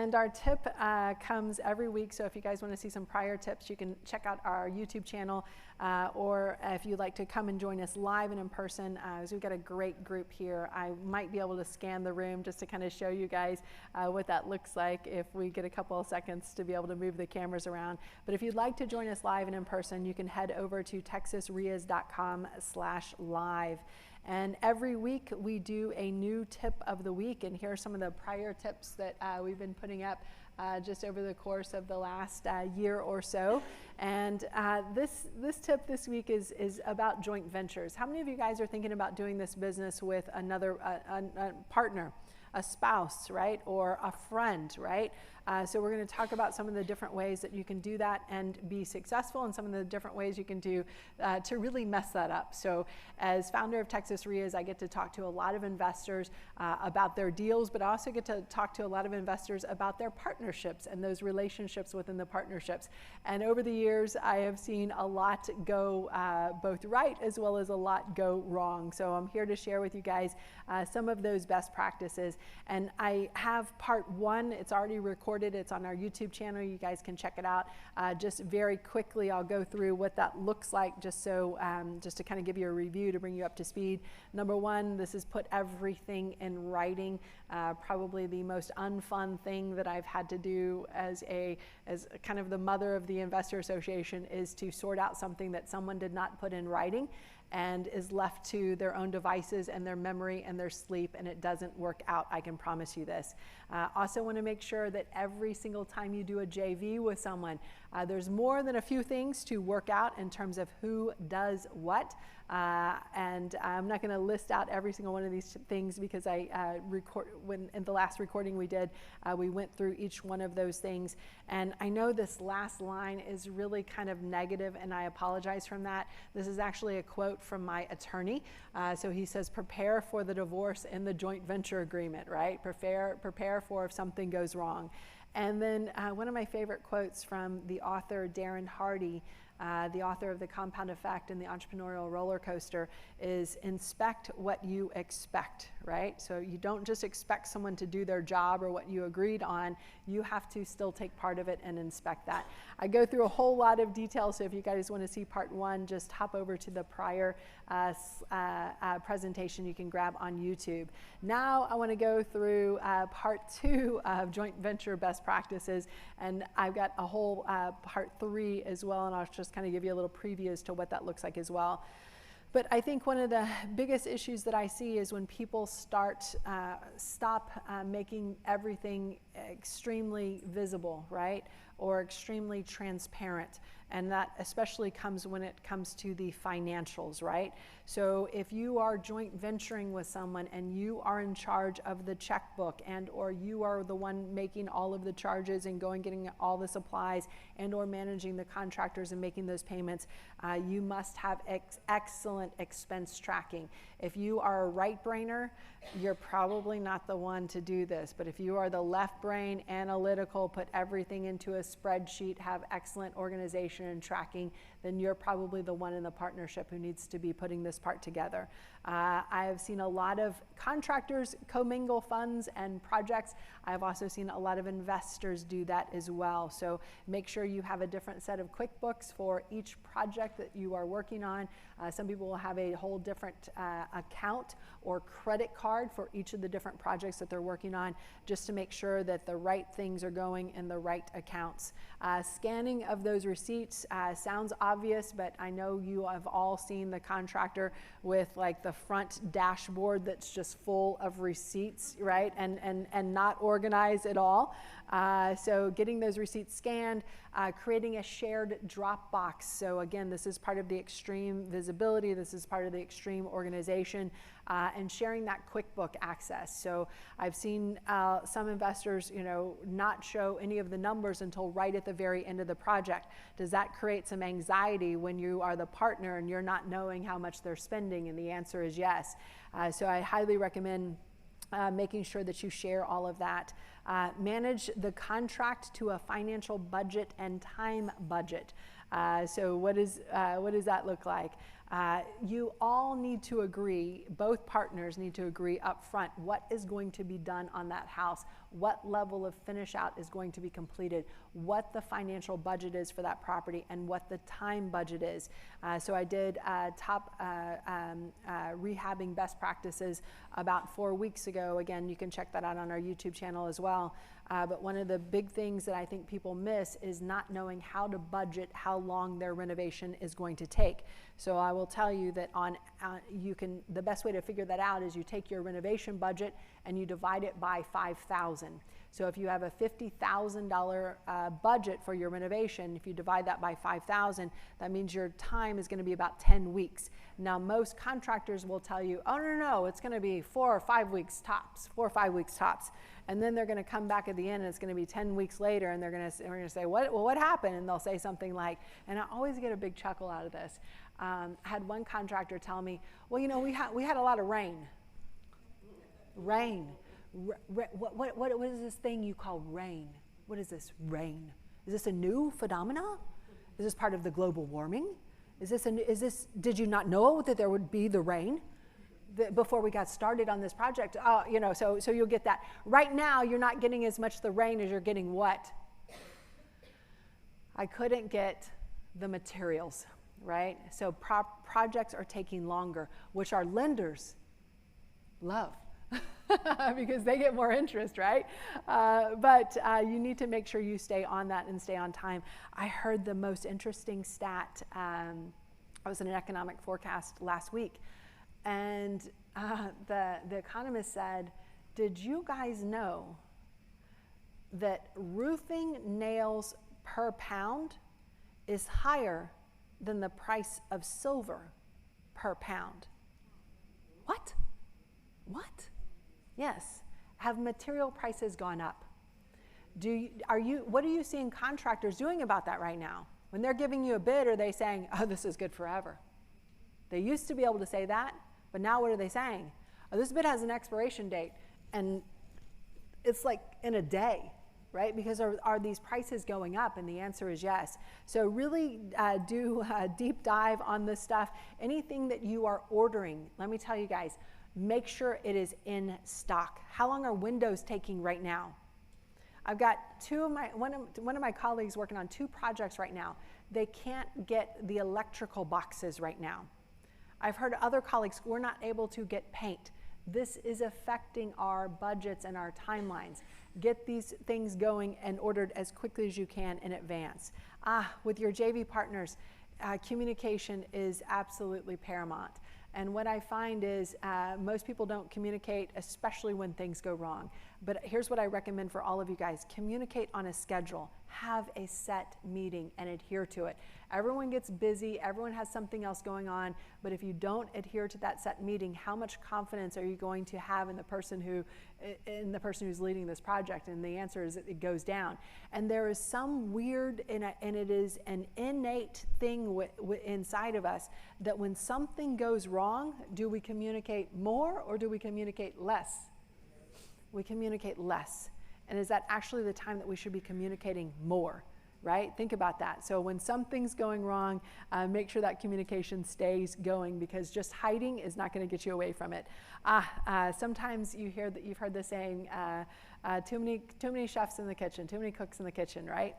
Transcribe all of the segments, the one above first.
And our tip comes every week, so if you guys want to see some prior tips, you can check out our YouTube channel, or if you'd like to come and join us live and in person, as we've got a great group here. I might be able to scan the room just to kind of show you guys what that looks like if we get a couple of seconds to be able to move the cameras around. But if you'd like to join us live and in person, you can head over to texasreas.com/live. And every week we do a new tip of the week, and here are some of the prior tips that we've been putting up just over the course of the last year or so. And this tip this week is about joint ventures. How many of you guys are thinking about doing this business with another a partner, a spouse, right, or a friend, right? So we're going to talk about some of the different ways that you can do that and be successful, and some of the different ways you can do to really mess that up. So as founder of Texas REIAs, I get to talk to a lot of investors about their deals, but I also get to talk to a lot of investors about their partnerships and those relationships within the partnerships. And over the years, I have seen a lot go both right as well as a lot go wrong. So I'm here to share with you guys some of those best practices. And I have part one. It's already recorded. It's on our YouTube channel. You guys can check it out. Just very quickly, I'll go through what that looks like, just so just to kind of give you a review to bring you up to speed. Number one, this is put everything in writing. Probably the most unfun thing that I've had to do as kind of the mother of the Investor Association is to sort out something that someone did not put in writing and is left to their own devices and their memory and their sleep, and it doesn't work out, I can promise you this. Also want to make sure that every single time you do a JV with someone, there's more than a few things to work out in terms of who does what. And I'm not going to list out every single one of these things because in the last recording we did, we went through each one of those things. And I know this last line is really kind of negative, and I apologize from that. This is actually a quote from my attorney. So he says, prepare for the divorce in the joint venture agreement, right? Prepare for if something goes wrong. And then one of my favorite quotes from the author Darren Hardy, the author of The Compound Effect and the Entrepreneurial Roller Coaster, is inspect what you expect, right? So you don't just expect someone to do their job or what you agreed on. You have to still take part of it and inspect that. I go through a whole lot of details, so if you guys want to see part one, just hop over to the prior presentation you can grab on YouTube. Now I want to go through part two of joint venture best practices, and I've got a whole part three as well, and I'll just kind of give you a little preview as to what that looks like as well. But I think one of the biggest issues that I see is when people stop making everything extremely visible, right? Or extremely transparent. And that especially comes when it comes to the financials, right? So if you are joint venturing with someone and you are in charge of the checkbook, and or you are the one making all of the charges and getting all the supplies, and or managing the contractors and making those payments, you must have excellent expense tracking. If you are a right brainer, you're probably not the one to do this. But if you are the left brain, analytical, put everything into a spreadsheet, have excellent organization and tracking, then you're probably the one in the partnership who needs to be putting this part together. I have seen a lot of contractors commingle funds and projects. I've also seen a lot of investors do that as well. So make sure you have a different set of QuickBooks for each project that you are working on. Some people will have a whole different account or credit card for each of the different projects that they're working on, just to make sure that the right things are going in the right accounts. Scanning of those receipts sounds obvious, but I know you have all seen the contractor with like the front dashboard that's just full of receipts, right? And not organized at all. So getting those receipts scanned, creating a shared Dropbox. So again, this is part of the extreme visibility. This is part of the extreme organization, and sharing that QuickBook access. So I've seen some investors, not show any of the numbers until right at the very end of the project. Does that create some anxiety when you are the partner and you're not knowing how much they're spending? And the answer is yes. So I highly recommend making sure that you share all of that. Manage the contract to a financial budget and time budget. So what does that look like? You all need to agree, both partners need to agree up front what is going to be done on that house, what level of finish out is going to be completed, what the financial budget is for that property, and what the time budget is. So I did top rehabbing best practices about 4 weeks ago. Again, you can check that out on our YouTube channel as well. But one of the big things that I think people miss is not knowing how to budget how long their renovation is going to take. So I will tell you that the best way to figure that out is you take your renovation budget and you divide it by 5,000. So if you have a $50,000 budget for your renovation, if you divide that by 5,000, that means your time is going to be about 10 weeks. Now, most contractors will tell you, oh, no, it's going to be 4 or 5 weeks tops, 4 or 5 weeks tops. And then they're going to come back at the end and it's going to be 10 weeks later and we're going to say, what happened? And they'll say something like, and I always get a big chuckle out of this. I had one contractor tell me, well, we had a lot of rain. Rain. What is this thing you call rain? What is this rain? Is this a new phenomena? Is this part of the global warming? Did you not know that there would be the rain before we got started on this project? So you'll get that. Right now, you're not getting as much the rain as you're getting what? I couldn't get the materials, right? So projects are taking longer, which our lenders love. Because they get more interest, right? But you need to make sure you stay on that and stay on time. I heard the most interesting stat. I was in an economic forecast last week, and the economist said, did you guys know that roofing nails per pound is higher than the price of silver per pound? What? Yes. Have material prices gone up? What are you seeing contractors doing about that right now? When they're giving you a bid, are they saying, oh, this is good forever? They used to be able to say that, but now what are they saying? Oh, this bid has an expiration date, and it's like in a day, right? Because are these prices going up? And the answer is yes. So really do a deep dive on this stuff. Anything that you are ordering, let me tell you guys, make sure it is in stock. How long are windows taking right now? I've got one of my colleagues working on 2 projects right now. They can't get the electrical boxes right now. I've heard other colleagues, we're not able to get paint. This is affecting our budgets and our timelines. Get these things going and ordered as quickly as you can in advance. With your JV partners, communication is absolutely paramount. And what I find is most people don't communicate, especially when things go wrong. But here's what I recommend for all of you guys. Communicate on a schedule. Have a set meeting and adhere to it. Everyone gets busy. Everyone has something else going on. But if you don't adhere to that set meeting, how much confidence are you going to have in the person who's leading this project? And the answer is it goes down. And there is some weird, and it is an innate thing inside of us that when something goes wrong, do we communicate more or do we communicate less? We communicate less. And is that actually the time that we should be communicating more, right? Think about that. So when something's going wrong, make sure that communication stays going, because just hiding is not going to get you away from it. Sometimes you've heard the saying, too many chefs in the kitchen, too many cooks in the kitchen, right?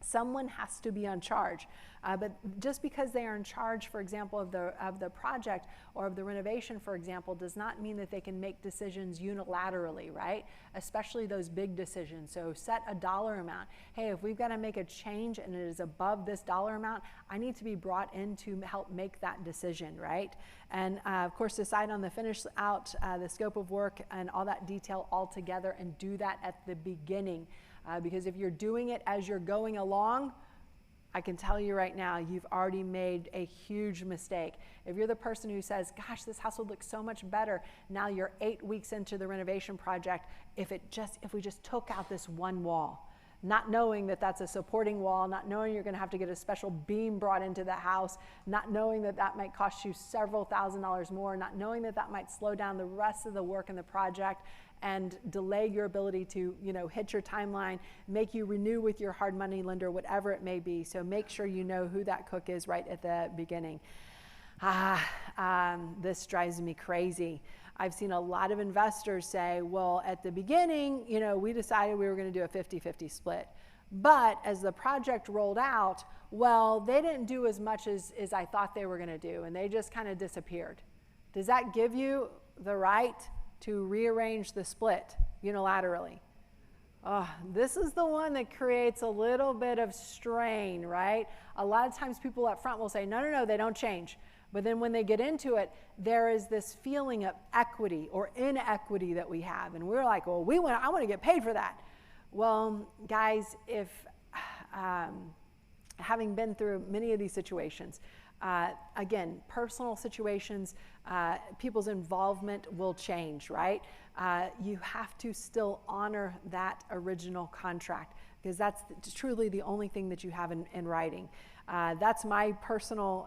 Someone has to be on charge. But just because they are in charge, for example, of the project or of the renovation, for example, does not mean that they can make decisions unilaterally, right? Especially those big decisions. So set a dollar amount. Hey, if we've got to make a change and it is above this dollar amount, I need to be brought in to help make that decision, right? And of course, decide on the finish out, the scope of work and all that detail all together, and do that at the beginning. Because if you're doing it as you're going along, I can tell you right now, you've already made a huge mistake. If you're the person who says, gosh, this house would look so much better, now you're 8 weeks into the renovation project, if we just took out this one wall, not knowing that that's a supporting wall, not knowing you're going to have to get a special beam brought into the house, not knowing that that might cost you several $1,000s more, not knowing that that might slow down the rest of the work in the project and delay your ability to, hit your timeline, make you renew with your hard money lender, whatever it may be. So make sure you know who that cook is right at the beginning. This drives me crazy. I've seen a lot of investors say, well, at the beginning, we decided we were going to do a 50-50 split. But as the project rolled out, well, they didn't do as much as I thought they were going to do, and they just kind of disappeared. Does that give you the right to rearrange the split unilaterally? This is the one that creates a little bit of strain, right? A lot of times people up front will say, no, they don't change. But then when they get into it, there is this feeling of equity or inequity that we have. And we're like, well, I want to get paid for that. Well, guys, if having been through many of these situations, again, personal situations, people's involvement will change, right? You have to still honor that original contract because that's truly the only thing that you have in writing. That's my personal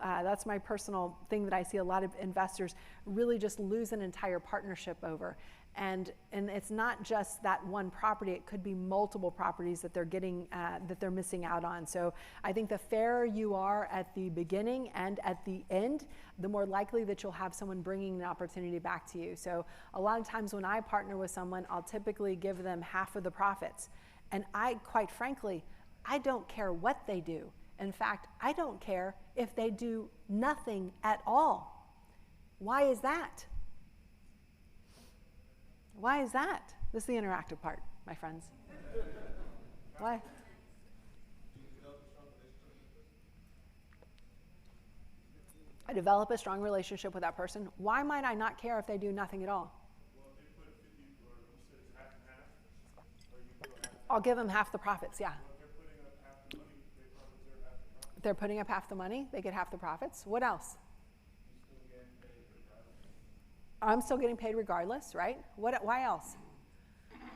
thing that I see a lot of investors really just lose an entire partnership over. And it's not just that one property, it could be multiple properties that they're getting, that they're missing out on. So I think the fairer you are at the beginning and at the end, the more likely that you'll have someone bringing an opportunity back to you. So a lot of times when I partner with someone, I'll typically give them half of the profits. And quite frankly, I don't care what they do. In fact, I don't care if they do nothing at all. Why is that? Why is that? This is the interactive part, my friends. Why? I develop a strong relationship with that person. Why might I not care if they do nothing at all? Well, if they put 50, or you said it's half and half, or you do a half. I'll give them half the profits, yeah. Well, if they're putting up half the money, they probably deserve half the profits. If they're putting up half the money, they get half the profits. What else? You still getting paid regardless. I'm still getting paid regardless, right? Why else? The other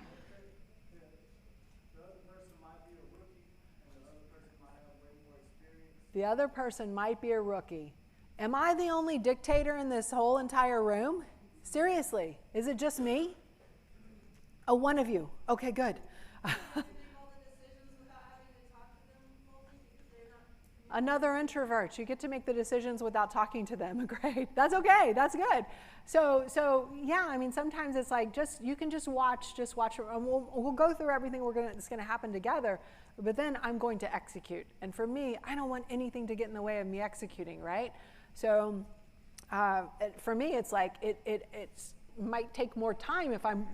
person might be a rookie, and the other person might have way more experience. The other person might be a rookie. Am I the only dictator in this whole entire room? Seriously, is it just me? Oh, one of you. Okay, good. Another introvert. You get to make the decisions without talking to them. Great. That's okay. That's good. So yeah, I mean, sometimes it's like you can just watch. We'll go through everything that's going to happen together, but then I'm going to execute. And for me, I don't want anything to get in the way of me executing, right? So for me, it's like it might take more time if I'm,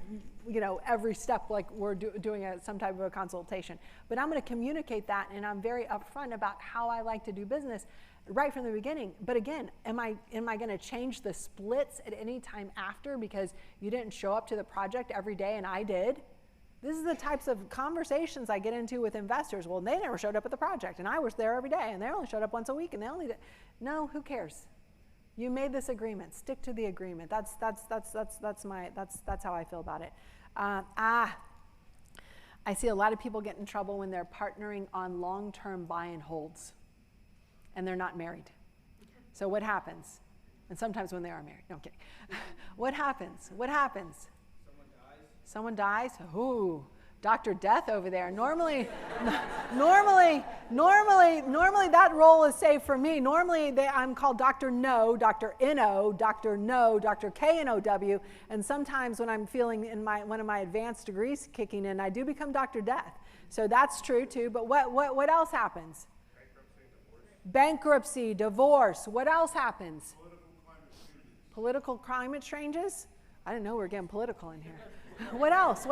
every step like we're doing some type of a consultation. But I'm going to communicate that, and I'm very upfront about how I like to do business right from the beginning. But again, am I going to change the splits at any time after because you didn't show up to the project every day and I did? This is the types of conversations I get into with investors. Well, they never showed up at the project, and I was there every day, and they only showed up once a week, and they only did. No, who cares? You made this agreement. Stick to the agreement. That's how I feel about it. I see a lot of people get in trouble when they're partnering on long-term buy and holds, and they're not married. So what happens? And sometimes when they are married. No, I'm kidding. What happens? Someone dies? Ooh, Dr. Death over there. Normally that role is saved for me. Normally I'm called Dr. No, Dr. N-O, Dr. No, Dr. K-N-O-W, and sometimes when I'm feeling in one of my advanced degrees kicking in, I do become Dr. Death. So that's true too, but what else happens? Bankruptcy, divorce. What else happens? Political climate changes? I didn't know we were getting political in here. What else?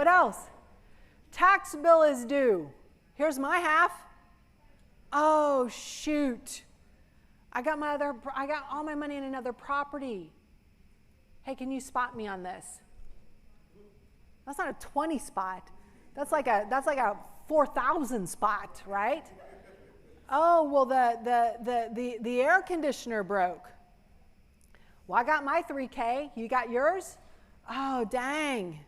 Tax bill is due. Here's my half. Oh, shoot. I got all my money in another property. Hey, can you spot me on this? That's not a 20 spot. That's like a 4,000 spot, right? Oh, well, the air conditioner broke. Well, I got my 3K. You got yours? Oh, dang.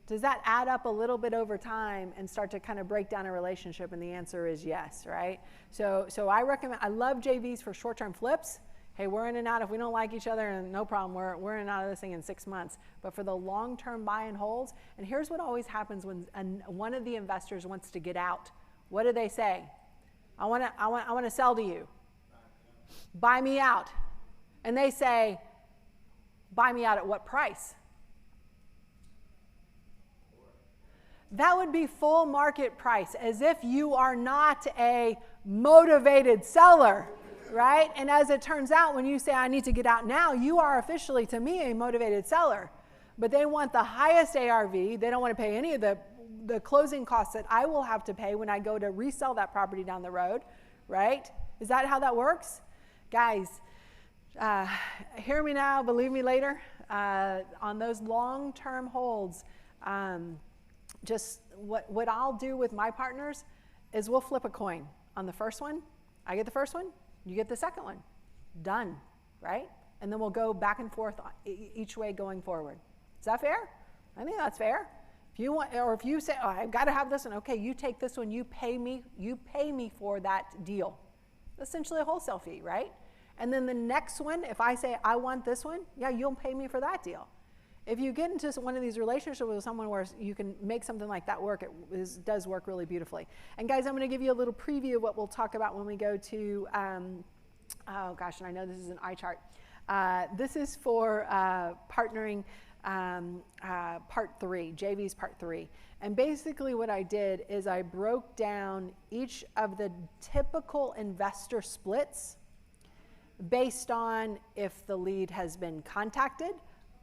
Does that add up a little bit over time and start to kind of break down a relationship? And the answer is yes, right? So I love JVs for short-term flips. Hey, we're in and out. If we don't like each other, and no problem, we're in and out of this thing in 6 months. But for the long-term buy and holds, and here's what always happens when one of the investors wants to get out. What do they say? I want to sell to you. buy me out. And they say, buy me out at what price? That would be full market price, as if you are not a motivated seller, right? And as it turns out, when you say, I need to get out now, you are officially, to me, a motivated seller. But they want the highest ARV. They don't want to pay any of the closing costs that I will have to pay when I go to resell that property down the road, right? Is that how that works? Guys, hear me now, believe me later. On those long-term holds, just what I'll do with my partners is we'll flip a coin. On the first one, I get the first one, you get the second one. Done, right? And then we'll go back and forth each way going forward. Is that fair? I think that's fair. If you want, or if you say, oh, I've got to have this one, okay, you take this one, you pay me for that deal. Essentially a wholesale fee, right? And then the next one, if I say I want this one, yeah, you'll pay me for that deal. If you get into one of these relationships with someone where you can make something like that work, it does work really beautifully. And guys, I'm going to give you a little preview of what we'll talk about when we go to, oh gosh, and I know this is an eye chart. This is for partnering part 3, JV's part 3. And basically what I did is I broke down each of the typical investor splits based on if the lead has been contacted,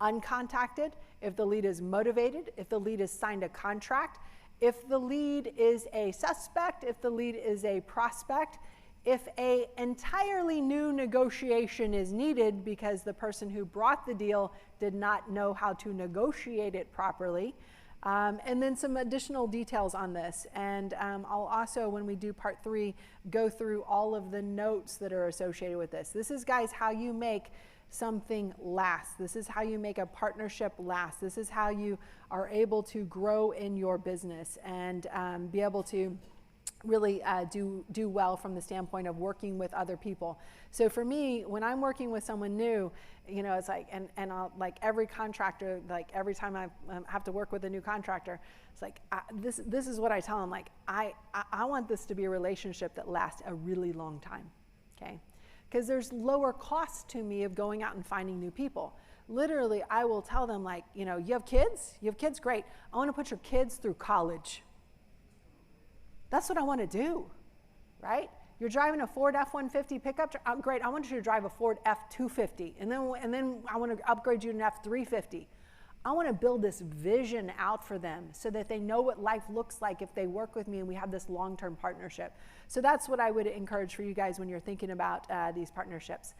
uncontacted, if the lead is motivated, if the lead has signed a contract, if the lead is a suspect, if the lead is a prospect, if an entirely new negotiation is needed because the person who brought the deal did not know how to negotiate it properly, and then some additional details on this. And I'll also, when we do part 3, go through all of the notes that are associated with this. This is, guys, how you make something last. This is how you make a partnership last. This is how you are able to grow in your business and be able to really do well from the standpoint of working with other people. So for me, when I'm working with someone new, you know, it's like, and I'll, like every contractor, like every time I have to work with a new contractor, it's like, this is what I tell them, like, I want this to be a relationship that lasts a really long time, okay? Because there's lower costs to me of going out and finding new people. Literally, I will tell them, like, you know, you have kids? You have kids? Great. I want to put your kids through college. That's what I want to do, right? You're driving a Ford F-150 pickup, great. I want you to drive a Ford F-250, and then I want to upgrade you to an F-350. I want to build this vision out for them so that they know what life looks like if they work with me and we have this long-term partnership. So that's what I would encourage for you guys when you're thinking about these partnerships.